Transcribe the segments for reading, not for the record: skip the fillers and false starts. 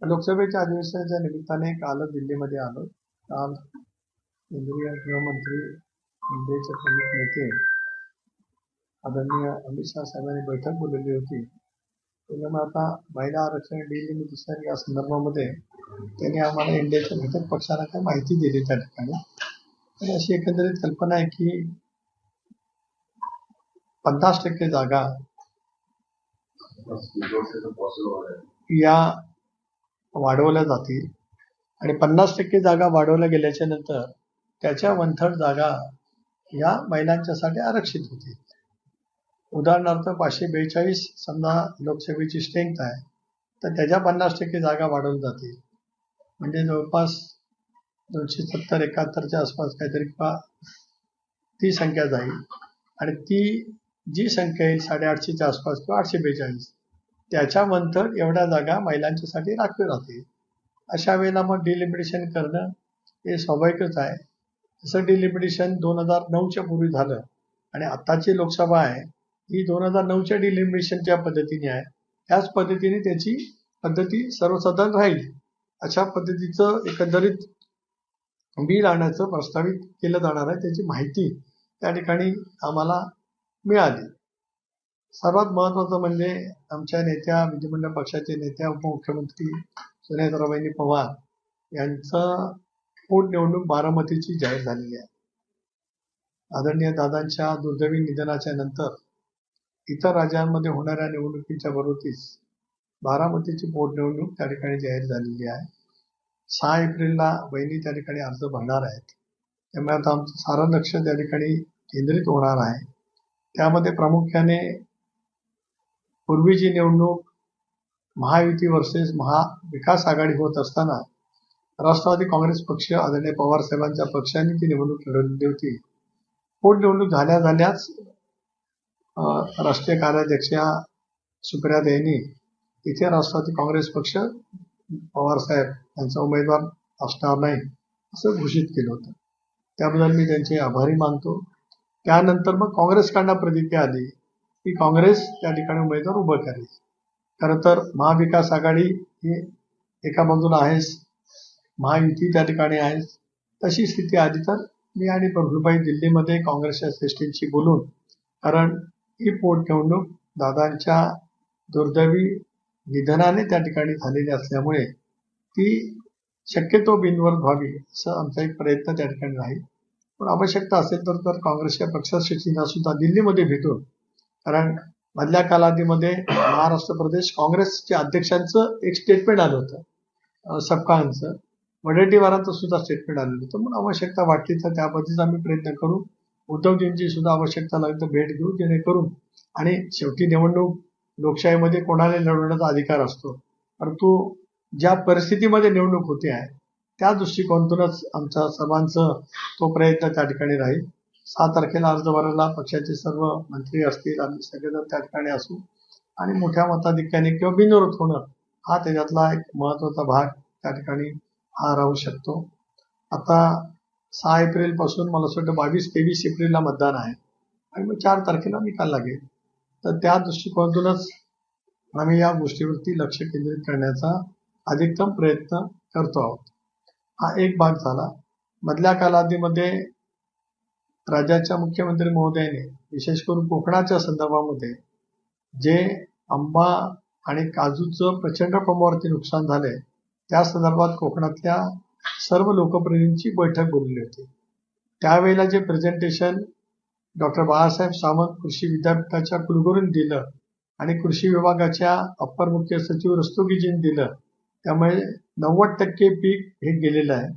लोकसभेच्या अधिवेशनाच्या निमित्ताने काल दिल्लीमध्ये आलो. काल केंद्रीय गृहमंत्री इंडियाचे प्रमुख नेते आदरणीय अमित शाह साहेबांनी बैठक बोलवली होती. त्याच्यामुळे आता महिला आरक्षण डिलिमिटेशन या संदर्भामध्ये त्यांनी आम्हाला इंडियाच्या घटक पक्षाला काय माहिती दिली त्या ठिकाणी. आणि अशी एकंदरीत कल्पना आहे की 50% जागा या वाढवल्या जातील आणि 50% जागा वाढवल्या गेल्याच्या नंतर त्याच्या 1/3 जागा या महिलांच्यासाठी आरक्षित होतील. उदाहरणार्थ 542 समजा लोकसभेची स्ट्रेंथ आहे, तर त्याच्या 50% जागा वाढवल्या जातील. म्हणजे जवळपास 270-71च्या आसपास काहीतरी किंवा ती संख्या जाईल आणि ती जी संख्या येईल 850च्या आसपास किंवा 842 त्याच्या 1/3 एवढ्या जागा महिलांच्यासाठी राखीव राहतील. अशा वेळेला मग डिलिमिटेशन करणं हे स्वाभाविकच आहे. जसं डिलिमिटेशन 2009च्या पूर्वी झालं आणि आताची लोकसभा आहे ही 2009च्या डिलिमिटेशनच्या पद्धतीने आहे. त्याच पद्धतीने त्याची पद्धती सर्वसाधारण राहील. अशा पद्धतीचं एकंदरीत बिल आणण्याचं प्रस्तावित केलं जाणार आहे, त्याची माहिती त्या ठिकाणी आम्हाला मिळाली. सर्वात महत्वाचं म्हणजे आमच्या नेत्या, विधिमंडळ पक्षाचे नेत्या, उपमुख्यमंत्री सुनेत्राबाई पवार यांचं पोटनिवडणूक बारामतीची जाहीर झालेली आहे. आदरणीय दादांच्या दुर्दैवी निधनाच्या नंतर इतर राज्यांमध्ये होणाऱ्या निवडणुकीच्या बरोबरीच बारामतीची पोटनिवडणूक त्या ठिकाणी जाहीर झालेली आहे. 6 एप्रिलला बहिणी त्या ठिकाणी अर्ज भरणार आहेत. त्यामुळे आता आमचं सारं लक्ष त्या ठिकाणी केंद्रित होणार आहे. त्यामध्ये प्रामुख्याने पूर्वीची निवडणूक महायुती वर्सेस महाविकास आघाडी होत असताना राष्ट्रवादी काँग्रेस पक्ष आदरणीय पवार साहेबांच्या पक्षाने ती निवडणूक लढवलेली होती. पोटनिवडणूक झाल्याच राष्ट्रीय कार्याध्यक्षा सुप्रियाताईंनी इथे राष्ट्रवादी काँग्रेस पक्ष पवार साहेब यांचा उमेदवार असणार नाही असं घोषित केलं होतं. त्याबद्दल मी त्यांचे आभारी मानतो. त्यानंतर मग काँग्रेसकडनं प्रतिक्रिया आली की काँग्रेस त्या ठिकाणी उमेदवार उभं करेल. खरं तर महाविकास आघाडी ही एका बाजूला आहेच, महायुती त्या ठिकाणी आहे. तशी स्थिती आली तर मी आणि प्रफुल्लभाई दिल्लीमध्ये काँग्रेसच्या श्रेष्ठींशी बोलून, कारण ही पोटनिवडणूक दादांच्या दुर्दैवी निधनाने त्या ठिकाणी झालेली असल्यामुळे ती शक्यतो बिनविरोध व्हावी असं आमचा एक प्रयत्न त्या ठिकाणी राहील. पण आवश्यकता असेल तर काँग्रेसच्या पक्षश्रेष्ठींना सुद्धा दिल्लीमध्ये भेटून, कारण मधल्या कालावधीमध्ये महाराष्ट्र प्रदेश काँग्रेसच्या अध्यक्षांचं एक स्टेटमेंट आलं होतं, सपकाळांचं, वडेट्टीवारांचं सुद्धा स्टेटमेंट आलेलं होतं. म्हणून आवश्यकता वाटली तर त्या पद्धतीचा आम्ही प्रयत्न करू. उद्धवजींची सुद्धा आवश्यकता लागली तर भेट घेऊ, जेणेकरून, आणि शेवटी निवडणूक लोकशाहीमध्ये कोणाला लढवण्याचा अधिकार असतो, परंतु ज्या परिस्थितीमध्ये निवडणूक होते आहे त्या दृष्टिकोनातूनच आमच्या सर्वांचं तो प्रयत्न त्या ठिकाणी राहील. 6 तारखेला अर्ज भरायला पक्षाचे सर्व मंत्री असतील, आम्ही सगळेजण त्या ठिकाणी असू आणि मोठ्या मताधिक्याने किंवा बिनविरोध होणं हा त्याच्यातला एक महत्वाचा भाग त्या ठिकाणी हा राहू शकतो. आता 6 एप्रिल पासून मला असं वाटतं 22-23 एप्रिलला मतदान आहे आणि मग 4 तारखेला निकाल लागेल. तर त्या दृष्टिकोनातूनच आम्ही या गोष्टीवरती लक्ष केंद्रित करण्याचा अधिकतम प्रयत्न करतो आहोत. हा एक भाग झाला. मधल्या कालावधीमध्ये राज्याच्या मुख्यमंत्री महोदयाने विशेष करून कोकणाच्या संदर्भामध्ये जे आंबा आणि काजूचं प्रचंड प्रमाणावरती नुकसान झालंय त्या संदर्भात कोकणातल्या सर्व लोकप्रतिनिधींची बैठक बोलवली होती. त्यावेळेला जे प्रेझेंटेशन डॉक्टर बाळासाहेब सावंत कृषी विद्यापीठाच्या कुलगुरूंनी दिलं आणि कृषी विभागाच्या अप्पर मुख्य सचिव रस्तोगीजींनी दिलं, त्यामुळे 90% पीक हे गेलेलं आहे.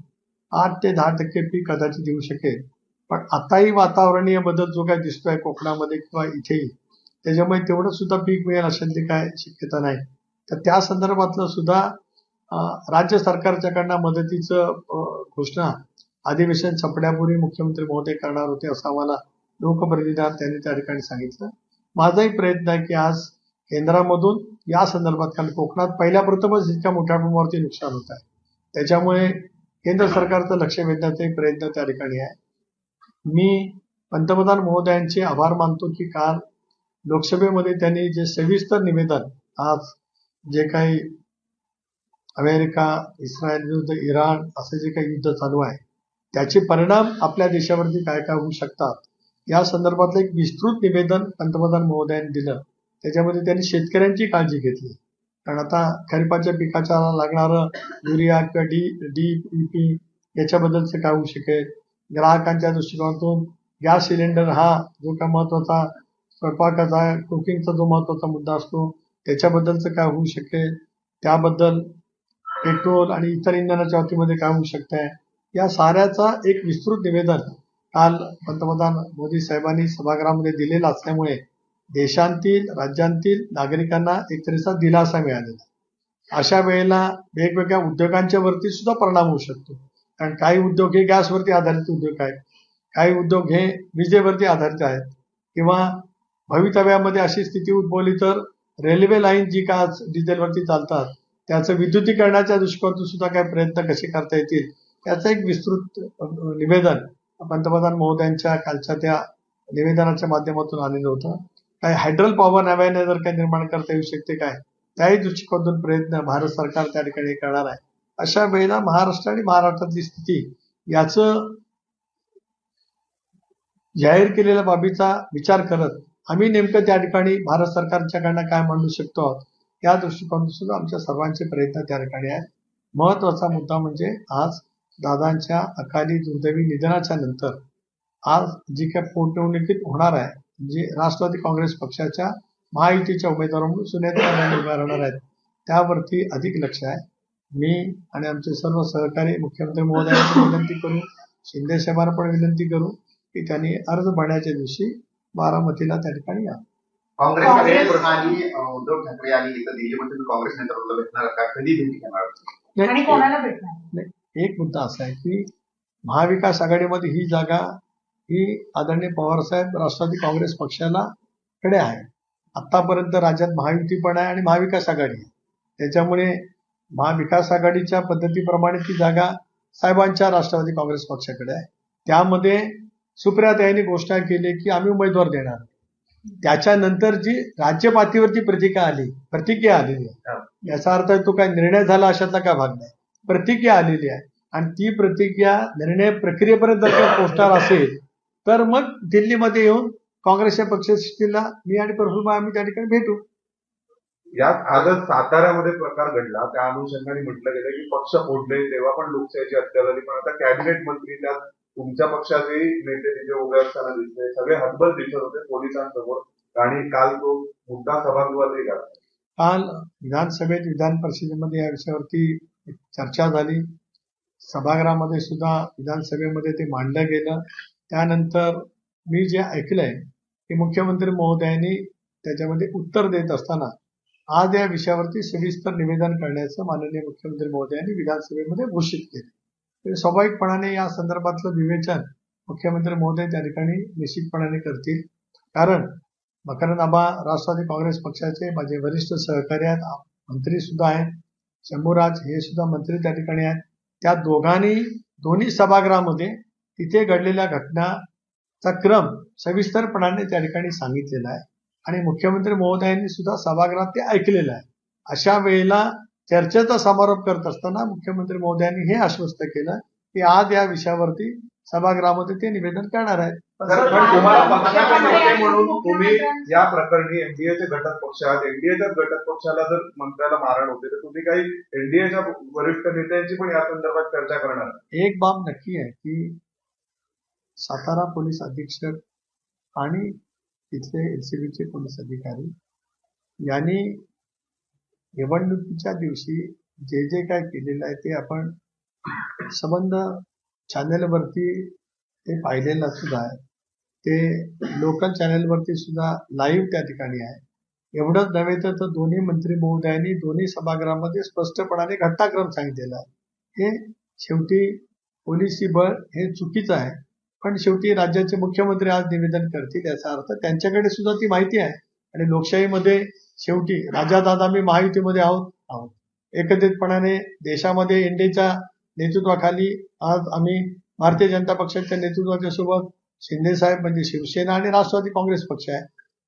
8 ते 10% पीक कदाचित येऊ शकेल. पण आताही वातावरणीय बदल जो काय दिसतोय कोकणामध्ये किंवा इथेही, त्याच्यामुळे तेवढं सुद्धा पीक मिळेल अशातली काय शक्यता नाही. तर त्या संदर्भातलं सुद्धा राज्य सरकारच्याकडनं मदतीचं घोषणा अधिवेशन संपण्यापूर्वी मुख्यमंत्री महोदय करणार होते असं आम्हाला लोकप्रतिनिधींना त्यांनी त्या ठिकाणी सांगितलं. माझाही प्रयत्न आहे की आज केंद्रामधून या संदर्भात, कारण कोकणात पहिल्या प्रथमच इतक्या मोठ्या प्रमाणावरती नुकसान होत आहे, त्याच्यामुळे केंद्र सरकारचं लक्ष वेधण्याचाही प्रयत्न त्या ठिकाणी आहे. मी पंतप्रधान महोदयांचे आभार मानतो की काल लोकसभेमध्ये त्यांनी जे सविस्तर निवेदन आज जे काही अमेरिका, इस्रायल विरुद्ध इराण असे जे काही युद्ध चालू आहे त्याचे परिणाम आपल्या देशावरती काय काय होऊ शकतात या संदर्भातलं एक विस्तृत निवेदन पंतप्रधान महोदयांनी दिलं. त्याच्यामध्ये त्यांनी शेतकऱ्यांची काळजी घेतली. कारण आता खरीपाच्या पिकाच्या लागणारं युरिया किंवा DEP याच्याबद्दलचं काय होऊ शकेल, ग्राहकांच्या दृष्टिकोनातून गॅस सिलेंडर हा जो काय महत्वाचा स्वयंपाकाचा कुकिंगचा जो महत्वाचा मुद्दा असतो त्याच्याबद्दलचं काय होऊ शकेल, त्याबद्दल पेट्रोल आणि इतर इंधनाच्या बाबतीमध्ये काय होऊ शकतंय, या साऱ्याचा एक विस्तृत निवेदन काल पंतप्रधान मोदी साहेबांनी सभागृहामध्ये दिलेलं असल्यामुळे देशांतील राज्यांतील नागरिकांना एक तऱ्हेचा दिलासा मिळालेला. अशा वेळेला वेगवेगळ्या उद्योगांच्या वरती सुद्धा परिणाम होऊ शकतो. कारण काही उद्योग हे गॅसवरती आधारित उद्योग आहेत, काही उद्योग हे विजेवरती आधारित आहेत, किंवा भवितव्यामध्ये अशी स्थिती उद्भवली तर रेल्वे लाईन जी का आज डिझेलवरती चालतात त्याचं विद्युतीकरणाच्या दृष्टिकोनातून सुद्धा काय प्रयत्न कसे करता येतील याचं एक विस्तृत निवेदन पंतप्रधान महोदयांच्या कालच्या त्या निवेदनाच्या माध्यमातून आलेलं होतं. काही हायड्रल पॉवर नव्याने जर काही निर्माण करता येऊ शकते काय, त्याही दृष्टिकोनातून प्रयत्न भारत सरकार त्या ठिकाणी करणार आहे. अशा वेळेला महाराष्ट्र आणि महाराष्ट्रातली स्थिती याचं जाहीर केलेल्या बाबीचा विचार करत आम्ही नेमकं त्या ठिकाणी भारत सरकारच्याकडनं काय मांडू शकतो आहोत या दृष्टिकोनातून सुद्धा आमच्या सर्वांचे प्रयत्न त्या ठिकाणी आहेत. महत्वाचा मुद्दा म्हणजे आज दादांच्या अकाली दुर्दैवी निधनाच्या नंतर आज जी काय पोटनिवडणुकीत होणार आहे जी राष्ट्रवादी काँग्रेस पक्षाच्या महायुतीच्या उमेदवार म्हणून सुनेत्रा राणे उभ्या राहणार आहेत त्यावरती अधिक लक्ष आहे. मी आणि आमचे सर्व सहकारी मुख्यमंत्री महोदयांना विनंती करू, शिंदे साहेबांना पण विनंती करू की त्यांनी अर्ज भरण्याच्या दिवशी बारामतीला त्या ठिकाणी या. काँग्रेसकडे आणि उद्धव ठाकरे आणि इथं दिल्लीमध्ये काँग्रेस नेत्यांना भेटणार का, कधी भेटी घेणार आणि कोणाला भेटणार? एक मुद्दा असा आहे की महाविकास आघाडीमध्ये ही जागा ही आदरणीय पवारसाहेब राष्ट्रवादी काँग्रेस पक्षाला कडे आहे. आतापर्यंत राज्यात महायुती पण आहे आणि महाविकास आघाडी आहे. त्याच्यामुळे महाविकास आघाडीच्या पद्धतीप्रमाणे ती जागा साहेबांच्या राष्ट्रवादी काँग्रेस पक्षाकडे आहे. त्यामध्ये सुप्रियाताईंनी घोषणा केली की आम्ही उमेदवार देणार. त्याच्यानंतर जी राज्य पातळीवरती प्रतिक्रिया आलेली आहे, याचा अर्थ तो काय निर्णय झाला अशातला काय भाग नाही, प्रतिक्रिया आलेली आहे. आणि ती प्रतिक्रिया निर्णय प्रक्रियेपर्यंत जर का पोहोचणार असेल तर मग दिल्लीमध्ये येऊन काँग्रेसच्या पक्षश्रेष्ठीला मी आणि प्रफुल्ल आम्ही त्या ठिकाणी भेटू. यात आजच साताऱ्यामध्ये प्रकार घडला, त्या अनुषंगाने म्हटलं गेलं की पक्ष फोडले तेव्हा पण लोकशाहीची हत्या झाली, पण आता कॅबिनेट मंत्री त्यात तुमच्या पक्षाचे नेते तिथे उभे असताना दिसले, सगळे हतबल दिसत होते पोलिसांसमोर आणि काल तो मुद्दा सभागृहातही घातला. काल विधानसभेत विधान परिषदेमध्ये या विषयावरती चर्चा झाली, सभागृहामध्ये सुद्धा विधानसभेमध्ये ते मांडलं गेलं. त्यानंतर मी जे ऐकलंय की मुख्यमंत्री महोदयांनी त्याच्यामध्ये उत्तर देत असताना आज या विषयावरती सविस्तर निवेदन करण्याचं माननीय मुख्यमंत्री महोदयांनी विधानसभेमध्ये घोषित केलं. तर स्वाभाविकपणाने या संदर्भातलं विवेचन मुख्यमंत्री महोदय त्या ठिकाणी निश्चितपणाने करतील. कारण मकरंद आबा राष्ट्रवादी काँग्रेस पक्षाचे माझे वरिष्ठ सहकारी आहेत, मंत्री सुद्धा आहेत, शंभूराज हे सुद्धा मंत्री त्या ठिकाणी आहेत. त्या दोन्ही सभागृहामध्ये तिथे घडलेल्या घटनाचा क्रम सविस्तरपणाने त्या ठिकाणी सांगितलेला आहे आणि मुख्यमंत्री महोदयांनी सुद्धा सभागृहात ते ऐकलेलं आहे. अशा वेळेला चर्चेचा समारोप करत असताना मुख्यमंत्री महोदयांनी हे आश्वस्त केलं की आज या विषयावरती सभागृहामध्ये ते निवेदन करणार आहेत. तुम्हाला पक्षाचे नेते म्हणून तुम्ही या प्रकरणी एनडीएचे घटक पक्ष आहात, एनडीएच्या घटक पक्षाला जर मंत्र्याला मारण होते तर तुम्ही काही एनडीएच्या वरिष्ठ नेत्यांची पण या संदर्भात चर्चा करणार? एक बाब नक्की आहे की सातारा पोलीस अधीक्षक आणि तिथले एलसीबीचे पोलीस अधिकारी यांनी निवडणुकीच्या दिवशी जे जे काय केलेलं आहे ते आपण संबंध चॅनेलवरती ते पाहिलेलं सुद्धा आहे, ते लोकल चॅनेलवरती सुद्धा लाईव्ह त्या ठिकाणी आहे. एवढंच नव्हे तर दोन्ही मंत्री महोदयांनी दोन्ही सभागृहामध्ये स्पष्टपणाने घटनाक्रम सांगितलेला आहे. हे शेवटी पोलिसी बळ हे चुकीचं आहे, पण शेवटी राज्याचे मुख्यमंत्री आज निवेदन करतील याचा अर्थ त्यांच्याकडे सुद्धा ती माहिती आहे. आणि लोकशाहीमध्ये शेवटी राजादादा मी महायुतीमध्ये आहोत एकत्रितपणाने देशामध्ये एनडीएच्या नेतृत्वाखाली आज आम्ही भारतीय जनता पक्षाच्या नेतृत्वाच्या सोबत शिंदे साहेब म्हणजे शिवसेना आणि राष्ट्रवादी काँग्रेस पक्ष आहे.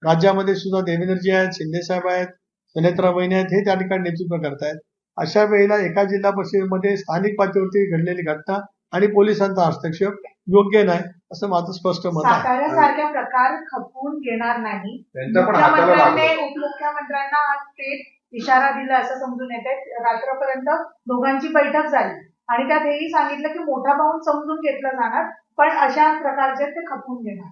राज्यामध्ये सुद्धा देवेंद्रजी आहेत, शिंदे साहेब आहेत, सुनेत्रा वहिनी आहेत, हे त्या ठिकाणी नेतृत्व करतायत. अशा वेळेला एका जिल्हा परिषदेमध्ये स्थानिक पातळीवरती घडलेली घटना आणि पोलिसांचा हस्तक्षेप योग्य नाही असं माझं स्पष्ट मत आहे. साताऱ्यासारख्या प्रकार खपवून घेणार नाही. त्यांच्या पण हाताला मुख्यमंत्र्यांनी लागलं. उपमुख्यमंत्र्यांना आज थेट इशारा दिला असं समजून येते. रात्रपर्यंत दोघांची बैठक झाली आणि त्यात हेही सांगितलं की मोठा पाहून समजून घेतलं जाणार, पण अशा प्रकारचे ते खपवून घेणार.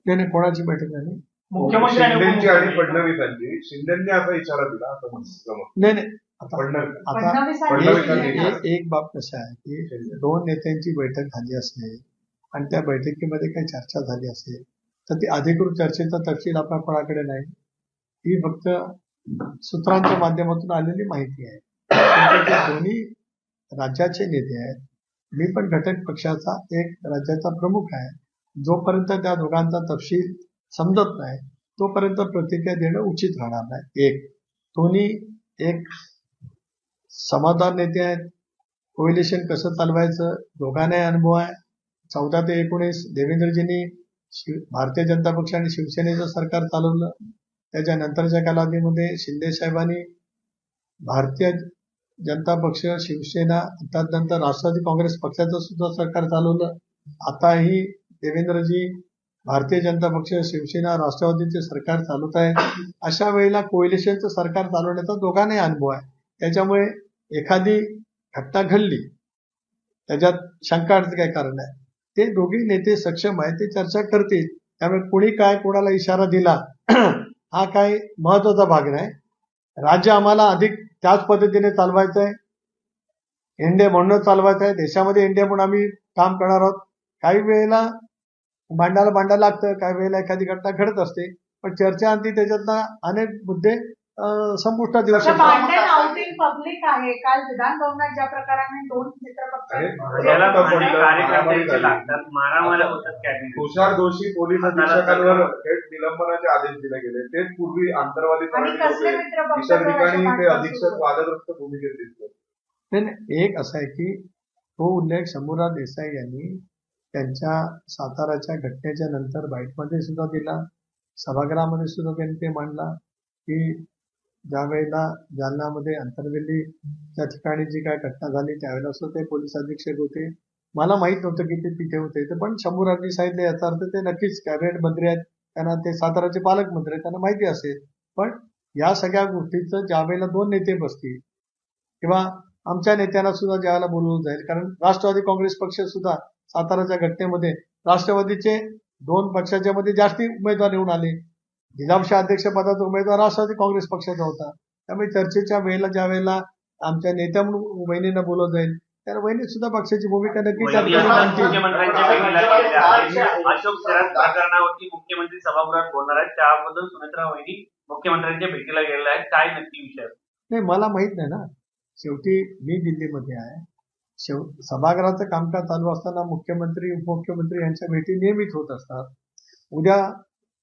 त्याने कोणाची बैठक झाली? मुख्यमंत्री आणि शिंदेची आणि उपमुख्यमंत्री. फडणवीसांची. शिंदेनी असा इशारा दिला असं म्हणतं. नाही आता फडणवीस आता फडणवीसांनी एक बाब कसं आहे की दोन नेत्यांची बैठक झाली असेल आणि त्या बैठकीमध्ये काही चर्चा झाली असेल तर ती अधिकृत चर्चेचा तपशील आपल्या कोणाकडे नाही. ही फक्त सूत्रांच्या माध्यमातून आलेली माहिती आहे. पण ते दोन्ही राज्याचे नेते आहेत. मी पण घटक पक्षाचा एक राज्याचा प्रमुख आहे. जोपर्यंत त्या दोघांचा तपशील समजत नाही तोपर्यंत प्रतिक्रिया देणं उचित राहणार नाही. दोन्ही एक समाधान नेते आहेत. कोएलिशन कसं चालवायचं दोघांनाही अनुभव आहे. 14 ते 19 देवेंद्रजींनी भारतीय जनता पक्ष आणि शिवसेनेचं सरकार चालवलं. त्याच्यानंतरच्या कालावधीमध्ये शिंदे साहेबांनी भारतीय जनता पक्ष शिवसेना त्यानंतर राष्ट्रवादी काँग्रेस पक्षाचं सुद्धा सरकार चालवलं. आताही देवेंद्रजी भारतीय जनता पक्ष शिवसेना राष्ट्रवादीचे सरकार चालवत आहे. अशा वेळेला कोएलिशनचं सरकार चालवण्याचा दोघांनाही अनुभव आहे. त्याच्यामुळे एखादी घटना घडली त्याच्यात शंकाचं काय कारण आहे. ते दोघी नेते सक्षम आहेत. ते चर्चा करतील. त्यामुळे कोणी काय कोणाला इशारा दिला हा काय महत्वाचा भाग नाही. राज्य आम्हाला अधिक त्याच पद्धतीने चालवायचं आहे. इंडिया म्हणून चालवायचं आहे. देशामध्ये इंडिया म्हणून आम्ही काम करणार आहोत. काही वेळेला भांडायला लागतं. काही वेळेला एखादी घटना घडत असते. पण चर्चा अंती त्याच्यातनं अनेक मुद्दे संपुष्टात येऊ शकतात. भांडण आउटिंग पब्लिक आहे. काल विधान भवनात ज्या प्रकाराने दोन मित्रपक्ष याला भांडे कार्यकर्त्यांचे लागतात, मारामाऱ्या होतात कॅबिनेट. तुषार दोषी पोलीस अधीक्षकांवर थेट निलंबनाचे आदेश दिले गेले. तेच पूर्वी अंतरवादी आणि तरुण कसले होते. मित्रपक्ष इतर ठिकाणी ते अधीक्षक वादग्रस्त भूमिकेत दिसतात. नाही, एक असं आहे की तो उल्लेख शंभूराज देसाई यांनी त्यांच्या साताराच्या घटनेच्या नंतर बाईटमध्ये सुद्धा दिला. सभागृहामध्ये सुद्धा त्यांनी ते मांडला की ज्या वेळेला जालन्यामध्ये अंतरवेलीच्या ठिकाणी जी काय घटना झाली त्यावेळेला सुद्धा ते पोलीस अधीक्षक होते. मला माहित नव्हतं की ते तिथे होते. पण शंभूराजनी सांगितलं याचा अर्थ ते नक्कीच कॅबिनेट मंत्री आहेत. त्यांना ते साताराचे पालकमंत्री आहेत. त्यांना माहिती असेल. पण या सगळ्या गोष्टीचं ज्या वेळेला दोन नेते बसतील किंवा आमच्या नेत्यांना सुद्धा ज्यावेळेला बोलवलं जाईल, कारण राष्ट्रवादी काँग्रेस पक्ष सुद्धा साताराच्या घटनेमध्ये राष्ट्रवादीचे दोन पक्षाच्या मध्ये जास्ती उमेदवार निवडून आले. जिल्हा परिषद अध्यक्षपदाचा उमेदवार राष्ट्रवादी काँग्रेस पक्षाचा होता. त्यामुळे चर्चेच्या वेळेला ज्या वेळेला आमच्या नेत्या म्हणून वहिनींना बोलवलं जाईल त्याला वहिनी सुद्धा पक्षाची भूमिका नक्की मुख्यमंत्र्यांच्या भेटीला गेलेल्या आहेत. अशोक सराफ प्रकरणावरती मुख्यमंत्री सभागृहात बोलणार आहेत. त्याबद्दल सुनेत्रा वहिनी मुख्यमंत्र्यांच्या भेटीला गेलेल्या आहेत. काय नक्की विषय? नाही, मला माहित नाही ना. शेवटी मी दिल्लीमध्ये आहे. सभागृहाचं कामकाज चालू असताना मुख्यमंत्री उपमुख्यमंत्री यांच्या भेटी नियमित होत असतात. उद्या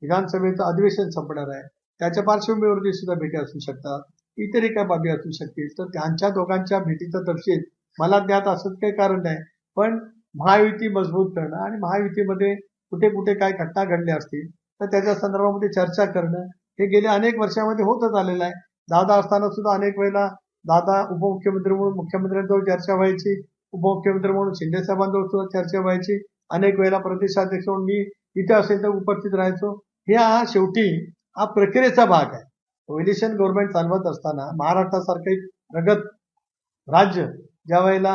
विधानसभेचं अधिवेशन संपणार आहे. त्याच्या पार्श्वभूमीवरती सुद्धा भेटी असू शकतात. इतरही काय बाबी असू शकतील. तर त्यांच्या दोघांच्या भेटीचा तपशील मला ज्ञात असत काही कारण नाही. पण महायुती मजबूत करणं आणि महायुतीमध्ये कुठे कुठे काय घटना घडल्या असतील तर त्याच्या संदर्भामध्ये चर्चा करणं हे गेल्या अनेक वर्षामध्ये होतच आलेलं आहे. दादा असताना सुद्धा अनेक वेळेला दादा उपमुख्यमंत्री म्हणून मुख्यमंत्र्यांजवळ चर्चा व्हायची. उपमुख्यमंत्री म्हणून शिंदे साहेबांजवळ सुद्धा चर्चा व्हायची. अनेक वेळेला प्रदेशाध्यक्ष म्हणून मी इथे असेल तर उपस्थित राहायचो. हा शेवटी हा प्रक्रियेचा भाग आहे. कोएलिशन गव्हर्नमेंट चालवत असताना महाराष्ट्रासारखं एक प्रगत राज्य ज्या वेळेला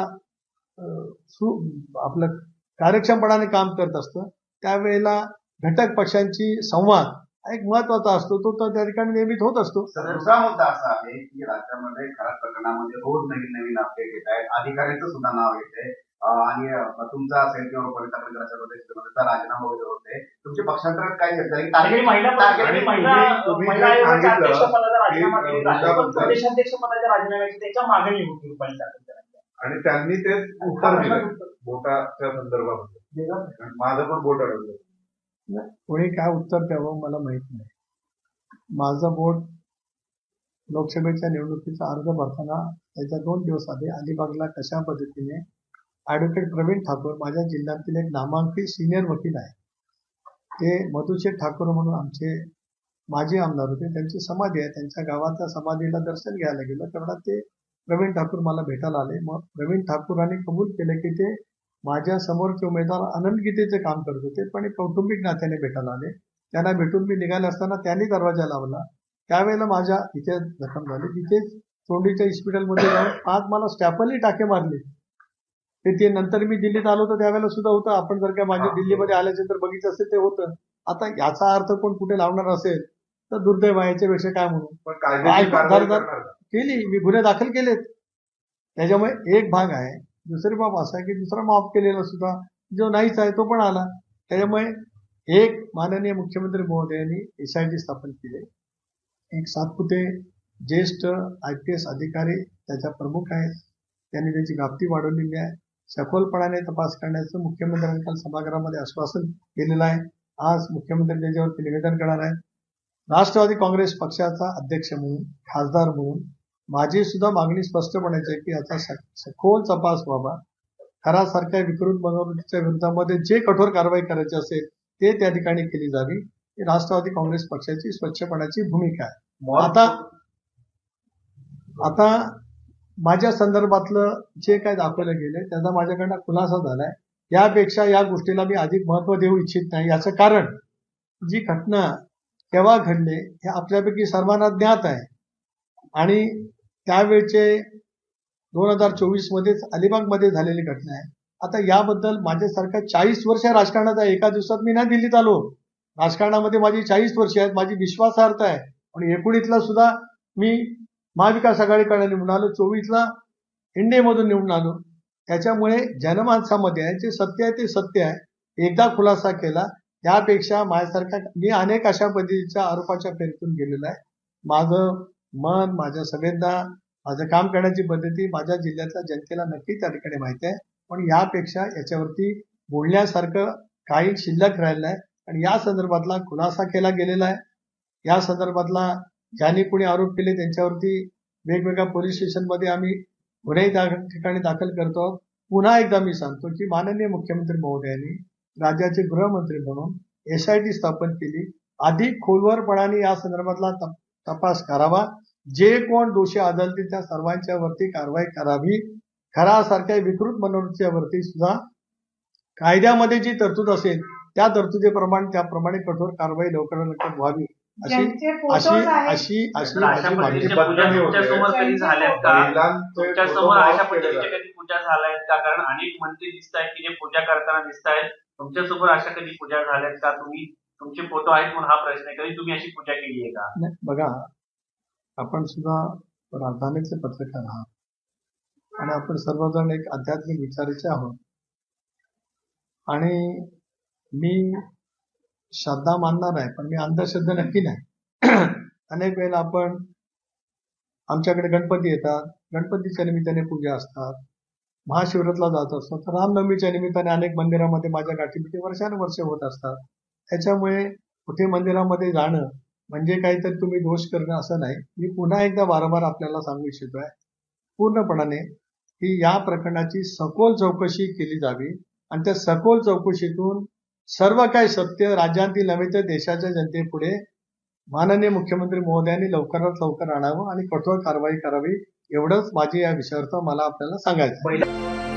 आपलं कार्यक्षमपणाने काम करत असतं त्यावेळेला घटक पक्षांची संवाद हा एक महत्वाचा असतो. तो त्या ठिकाणी नियमित होत असतो. दुसरा मुद्दा असा आहे की राज्यामध्ये खऱ्या प्रकरणामध्ये रोज नवीन अपडेट येत आहेत. अधिकाऱ्यांचं सुद्धा नाव येते आणि तुमचा असेल किंवा परिसराच्या राजीनामा वगैरे होते. तुमच्या पक्षांतरात काय प्रदेशाध्यक्ष पदाच्या राजीनाम्याची त्याच्या मागणी होती आणि त्यांनी ते उत्तर दिलं बोटाच्या संदर्भामध्ये. माझं पण बोट अडवलं. कोणी काय उत्तर द्यावं मला माहित नाही. माझं बोट लोकसभेच्या निवडणुकीचा अर्ज भरताना त्याच्या 2 दिवस आधी अलिबागला कशा पद्धतीने ॲडव्होकेट प्रवीण ठाकूर माझ्या जिल्ह्यातील एक नामांकित सिनियर वकील आहे. ते मधुशेठ ठाकूर म्हणून आमचे माजी आमदार होते. त्यांची समाधी आहे. त्यांच्या गावाच्या समाधीला दर्शन घ्यायला गेलं तेवढा ते प्रवीण ठाकूर मला भेटायला आले. मग प्रवीण ठाकूरांनी कबूल केलं की ते माझ्या समोरचे उमेदवार आनंद गीतेचे काम करत होते, पण कौटुंबिक नात्याने भेटायला आले. त्यांना भेटून मी निघाले असताना त्यांनी दरवाजा लावला. त्यावेळेला माझ्या इथे जखम झाली. तिथेच तोंडीच्या हॉस्पिटलमध्ये जाऊन 5 मला स्टॅपलनी टाके मारले. ते नंतर मी दिल्लीत आलो तर त्यावेळेला सुद्धा होतं. आपण जर का माझ्या दिल्लीमध्ये आल्यानंतर बघितलं असेल ते होतं. आता याचा अर्थ कोण कुठे लावणार असेल तर दुर्दैव आहे, याच्यापेक्षा काय म्हणू. पण कायदेशीर कारवाई करणार का? केली, मी गुन्हे दाखल केलेत. त्याच्यामुळे एक भाग आहे. दुसरी बाब असा आहे की दुसरा माफ केलेला सुद्धा जो नाहीच आहे तो पण आला. त्याच्यामुळे एक माननीय मुख्यमंत्री महोदयांनी एसआयटी स्थापन केले. एक सातपुते ज्येष्ठ IPS अधिकारी त्याच्या प्रमुख आहेत. त्यांनी त्याची व्याप्ती वाढवलेली आहे. सखोलपणाने तपास करण्याचं मुख्यमंत्र्यांनी काल सभागृहामध्ये आश्वासन केलेलं आहे. आज मुख्यमंत्री त्याच्यावरती निवेदन करणार आहेत. राष्ट्रवादी काँग्रेस पक्षाचा अध्यक्ष म्हणून, खासदार म्हणून माझी सुद्धा मागणी स्पष्टपणाची आहे की याचा सखोल तपास व्हावा. खरासारख्या विकृत बनवणुकीच्या विरोधामध्ये जे कठोर कारवाई करायची असेल ते त्या ठिकाणी केली जावी. ही राष्ट्रवादी काँग्रेस पक्षाची स्वच्छपणाची भूमिका आहे. आता माझ्या संदर्भातलं जे काय दाखवलं गेले त्याचा माझ्याकडनं खुलासा झालाय. यापेक्षा या गोष्टीला मी अधिक महत्व देऊ इच्छित नाही. याचं कारण जी घटना केव्हा घडले हे आपल्यापैकी सर्वांना ज्ञात आहे. आणि त्यावेळचे 2024 मध्येच अलिबागमध्ये झालेली घटना आहे. आता याबद्दल माझ्यासारखा 40 वर्ष राजकारणात आहे. एका दिवसात मी नाही दिल्लीत आलो. राजकारणामध्ये माझी 40 वर्ष आहेत. माझी विश्वासार्हता आहे. आणि 19 सुद्धा मी महाविकास आघाडीकडे निवडून आलो. 24 इंडियामधून निवडून आलो. त्याच्यामुळे जनमानसामध्ये आहे जे सत्य आहे ते सत्य आहे. एकदा खुलासा केला. त्यापेक्षा माझ्यासारखा मी अनेक अशा पद्धतीच्या आरोपाच्या फेरीतून गेलेलो आहे. माझं मन, माझ्या संवेदना, माझं काम करण्याची पद्धती माझ्या जिल्ह्यातल्या जनतेला नक्की त्या ठिकाणी माहिती आहे. पण यापेक्षा याच्यावरती बोलण्यासारखं काही शिल्लक राहिलं आहे. आणि या संदर्भातला खुलासा केला गेलेला आहे. या संदर्भातला ज्यांनी कोणी आरोप केले त्यांच्यावरती वेगवेगळ्या पोलीस स्टेशनमध्ये आम्ही गुन्हे त्या ठिकाणी दाखल करतो. पुन्हा एकदा मी सांगतो की माननीय मुख्यमंत्री महोदयांनी राज्याचे गृहमंत्री म्हणून SIT स्थापन केली. अधिक खोलवरपणाने या संदर्भातला तपास करावा. जे कोण दोषी आढळतील त्या सर्वांच्या वरती कारवाई करावी. खरासारख्या विकृत बनवणुकीच्या वरती सुद्धा कायद्यामध्ये जी तरतूद असेल त्या तरतुदीप्रमाणे त्याप्रमाणे कठोर कारवाई लवकरात लवकर व्हावी अशी ज्यांचे अशी फोटोज आहेत अशी अशी अशा माझी मागणी पद्धतीच्या पूजा तुमच्यासमोर कधी झाल्यात का? तुमच्यासमोर अशा पद्धतीच्या कधी पूजा झाल्यात का? कारण अनेक मंत्री दिसत आहेत की जे पूजा करताना दिसत आहेत. तुमच्यासमोर अशा कधी पूजा झाल्यात का? तुमचे फोटो आहेत म्हणून हा प्रश्न आहे. कधी तुम्ही अशी पूजा केली आहे का? नाही, बघा, आपण सुद्धा राजधानीचे पत्रकार आहात आणि आपण सर्वजण एक आध्यात्मिक विचाराचे आहोत. आणि मी श्रद्धा मानणार आहे पण मी अंधश्रद्धा नक्की नाही. अनेक वेळेला आपण आमच्याकडे गणपती येतात, गणपतीच्या निमित्ताने पूजा असतात, महाशिवरात्रीला जात असतो, तर रामनवमीच्या निमित्ताने अनेक मंदिरामध्ये माझ्या गाठीभेटी वर्षानुवर्ष होत असतात. त्याच्यामुळे कुठे मंदिरामध्ये जाणं म्हणजे काहीतरी तुम्ही दोष करणं असं नाही. मी पुन्हा एकदा वारंवार आपल्याला सांगू इच्छितोय पूर्णपणाने की या प्रकरणाची सखोल चौकशी केली जावी आणि त्या सखोल चौकशीतून सर्व काही सत्य राज्यातील नव्हे तर देशाच्या जनतेपुढे माननीय मुख्यमंत्री महोदयांनी लवकरात लवकर आणावं आणि कठोर कारवाई करावी. एवढंच माझी या विषयावर मला आपल्याला सांगायचं आहे.